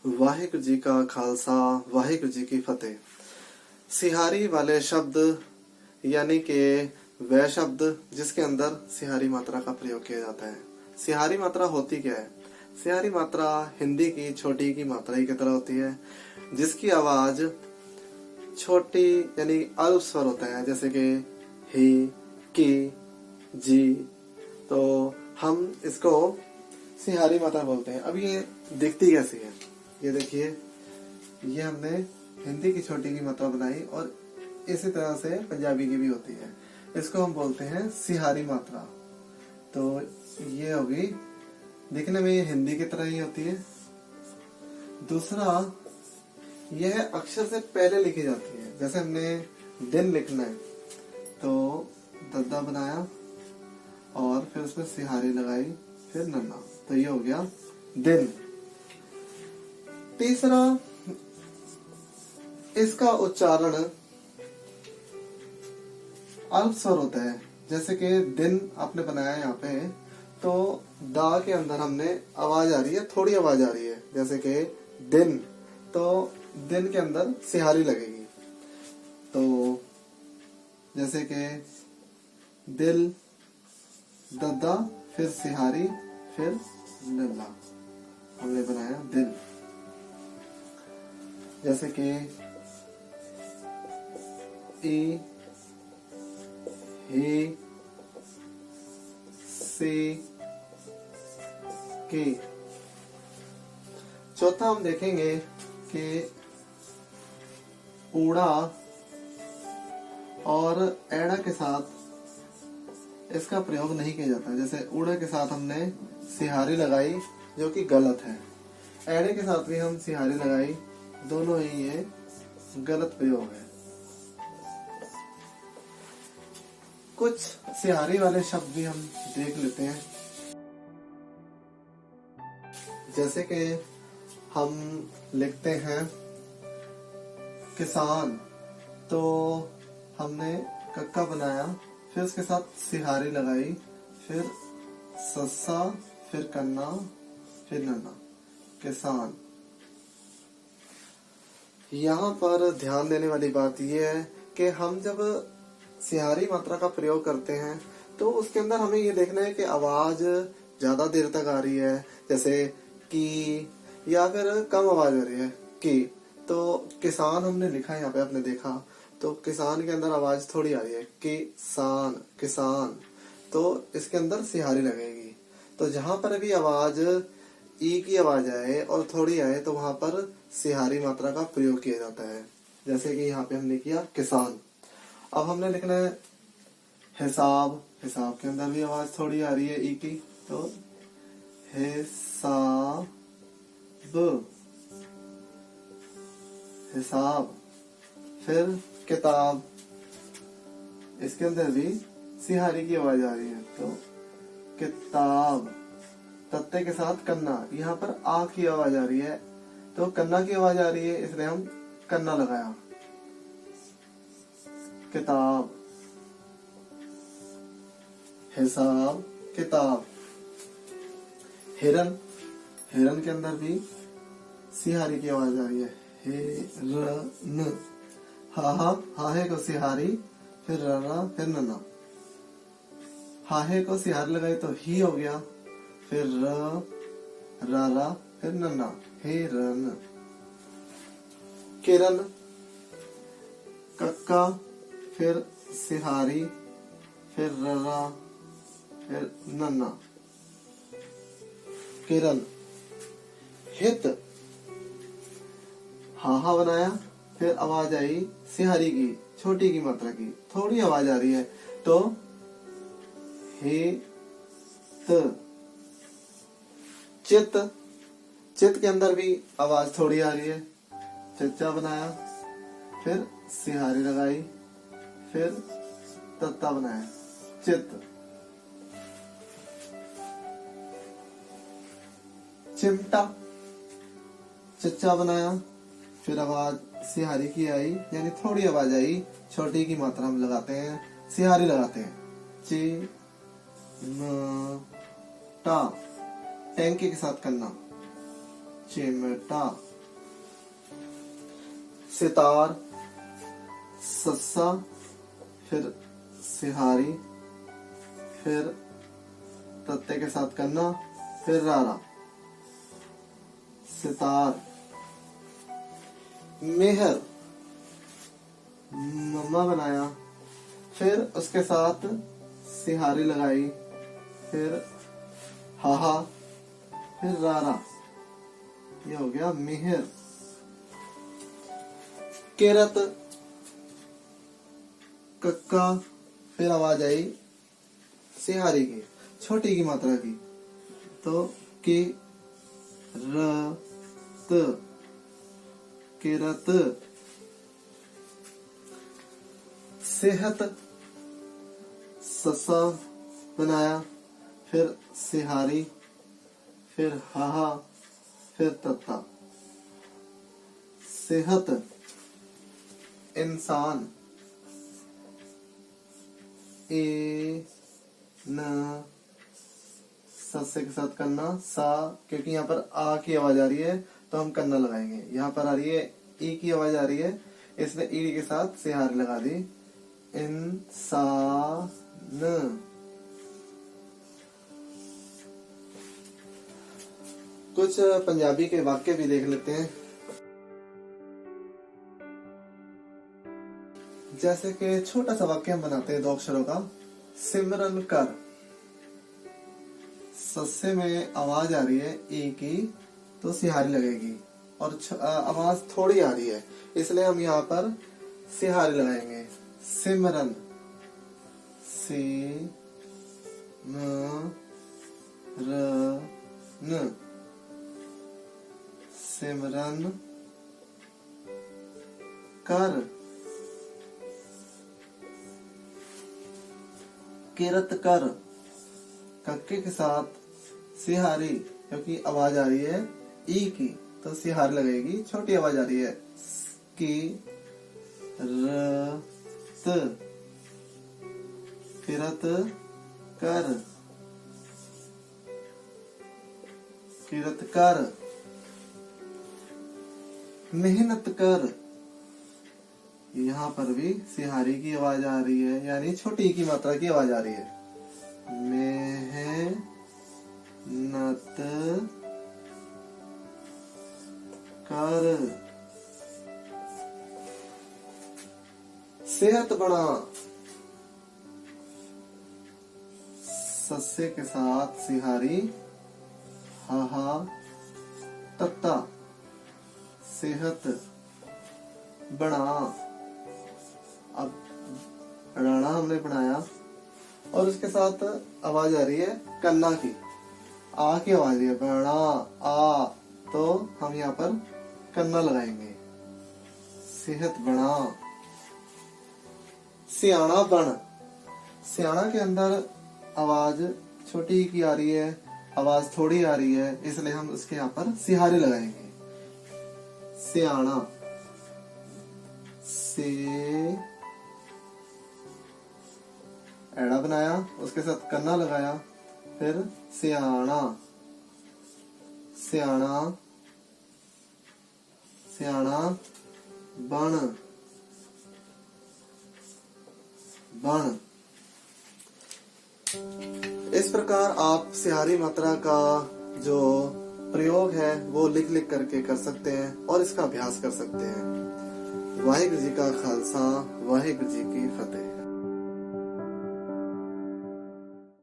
वाहिगुरु जी का खालसा वाहिगुरु जी की फतेह। सिहारी वाले शब्द यानी कि वह शब्द जिसके अंदर सिहारी मात्रा का प्रयोग किया जाता है। सिहारी मात्रा होती क्या है? सिहारी मात्रा हिंदी की छोटी की मात्रा ही की तरह होती है, जिसकी आवाज छोटी यानी अल्प स्वर होता है, जैसे कि ही, की, जी। तो हम इसको सिहारी मात्रा बोलते हैं। अब ये दिखती कैसी है? ये देखिए, ये हमने हिंदी की छोटी की मात्रा बनाई और इसी तरह से पंजाबी की भी होती है। इसको हम बोलते हैं सिहारी मात्रा। तो ये होगी, दिखने में ये हिंदी की तरह ही होती है। दूसरा, यह अक्षर से पहले लिखी जाती है। जैसे हमने दिन लिखना है तो दद्दा बनाया और फिर उसमें सिहारी लगाई, फिर नन्ना, तो ये हो गया दिन। तीसरा, इसका उच्चारण अल्प स्वर होता है। जैसे कि दिन आपने बनाया यहाँ पे, तो दा के अंदर हमने आवाज आ रही है, थोड़ी आवाज आ रही है, जैसे कि दिन, तो दिन के अंदर सिहारी लगेगी। तो जैसे कि दिल, दद्दा, फिर सिहारी, फिर नल्ला, हमने बनाया दिल। जैसे कि ई, ही, से, के। चौथा हम देखेंगे कि ऊड़ा और एड़ा के साथ इसका प्रयोग नहीं किया जाता। जैसे ऊड़ा के साथ हमने सिहारी लगाई, जो कि गलत है। एड़े के साथ भी हम सिहारी लगाई, दोनों ही ये गलत प्रयोग है। कुछ सिहारी वाले शब्द भी हम देख लेते हैं। जैसे कि हम लिखते हैं किसान, तो हमने कक्का बनाया, फिर उसके साथ सिहारी लगाई, फिर सस्सा, फिर कन्ना, फिर नन्ना, किसान। यहाँ पर ध्यान देने वाली बात यह है कि हम जब सिहारी मात्रा का प्रयोग करते हैं तो उसके अंदर हमें ये देखना है कि आवाज ज्यादा देर तक आ रही है, जैसे की, या फिर कम आवाज आ रही है की। तो किसान हमने लिखा है यहाँ पे, आपने देखा, तो किसान के अंदर आवाज थोड़ी आ रही है, किसान, किसान, तो इसके अंदर सिहारी लगेगी। तो जहां पर भी आवाज ई की आवाज आए और थोड़ी आए, तो वहां पर सिहारी मात्रा का प्रयोग किया जाता है। जैसे कि यहाँ पे हमने किया किसान। अब हमने लिखना है हिसाब, हिसाब के अंदर भी आवाज थोड़ी आ रही है ई की, तो हिसाब, हिसाब। फिर किताब, इसके अंदर भी सिहारी की आवाज आ रही है, तो किताब। तत्ते के साथ कन्ना, यहाँ पर आ की आवाज आ रही है, तो कन्ना की आवाज आ रही है, इसलिए हम कन्ना लगाया, किताब, हिसाब, किताब। हिरन, हिरन के अंदर भी सिहारी की आवाज आ रही है, हिरन। हाहे को सिहारी, फिर रना, फिर नन्ना। हाहे को सिहारी लगाई तो ही हो गया, फिर रारा, फिर नन्ना, हिरन। किरण, कक्का, फिर सिहारी, फिर ररा, फिर नन्ना, किरण। हित, हाहा बनाया, फिर आवाज आई सिहारी की, छोटी की मात्रा की, थोड़ी आवाज आ रही है, तो हित। चित, चित के अंदर भी आवाज थोड़ी आ रही है, चच्चा बनाया, फिर सिहारी लगाई, फिर तत्ता बनाया, चित। चिमटा, चच्चा बनाया, फिर आवाज सिहारी की आई, यानी थोड़ी आवाज आई, छोटी की मात्रा हम लगाते हैं, सिहारी लगाते हैं, चिमटा। टैंकी के साथ करना, चिमटा। सितार, सस्सा, फिर सिहारी, फिर तत्ते के साथ कन्ना, फिर रारा। सितार। मेहर, मम्मा बनाया, फिर उसके साथ सिहारी लगाई, फिर हाहा, फिर रारा। ये हो गया मेहर। केरत, कक्का, फिर आवाज आई सिहारी की, छोटी की मात्रा की, तो के र त, केरत। सेहत, ससा बनाया, फिर सिहारी, फिर हाहा, फिर तत्ता। सेहत। इंसान, ए न, सस्से के साथ कन्ना, सा, क्योंकि यहाँ पर आ की आवाज आ रही है तो हम कन्ना लगाएंगे। यहाँ पर आ रही है ई की आवाज आ रही है, इसलिए ई के साथ सिहारी लगा दी। इंसान। कुछ पंजाबी के वाक्य भी देख लेते हैं। जैसे कि छोटा सा वाक्य हम बनाते हैं 2 अक्षरों का। सिमरन कर। सस्से में आवाज आ रही है ई की, तो सिहारी लगेगी, और आवाज थोड़ी आ रही है, इसलिए हम यहाँ पर सिहारी लगाएंगे। सिमरन, सी म र न, सिमरन कर। किरत कर, कक्के के साथ सिहारी, क्योंकि आवाज आ रही है ई की, तो सिहारी लगेगी, छोटी आवाज आ रही है। की र त, किरत कर, किरत कर। मेहनत कर, यहाँ पर भी सिहारी की आवाज आ रही है, यानी छोटी की मात्रा की आवाज आ रही है। मेहनत कर। सेहत बना, सस्से के साथ सिहारी, हाहा, तत्ता। सेहत बना। अब राणा हमने बनाया, और उसके साथ आवाज आ रही है कन्ना की, आ की आवाज है, बना आ, तो हम यहाँ पर कन्ना लगाएंगे। सेहत बना। सियाना बन। सियाना के अंदर आवाज छोटी की आ रही है, आवाज थोड़ी आ रही है, इसलिए हम उसके यहाँ पर सिहारी लगाएंगे। सियाना, से एड़ा बनाया, उसके साथ कन्ना लगाया, फिर सियाना, सियाना, सियाना बन, बन। इस प्रकार आप सिहारी मात्रा का जो प्रयोग है वो लिख लिख करके कर सकते हैं और इसका अभ्यास कर सकते हैं। वाहिगुरु जी का खालसा, वाहिगुरु जी की फतेह।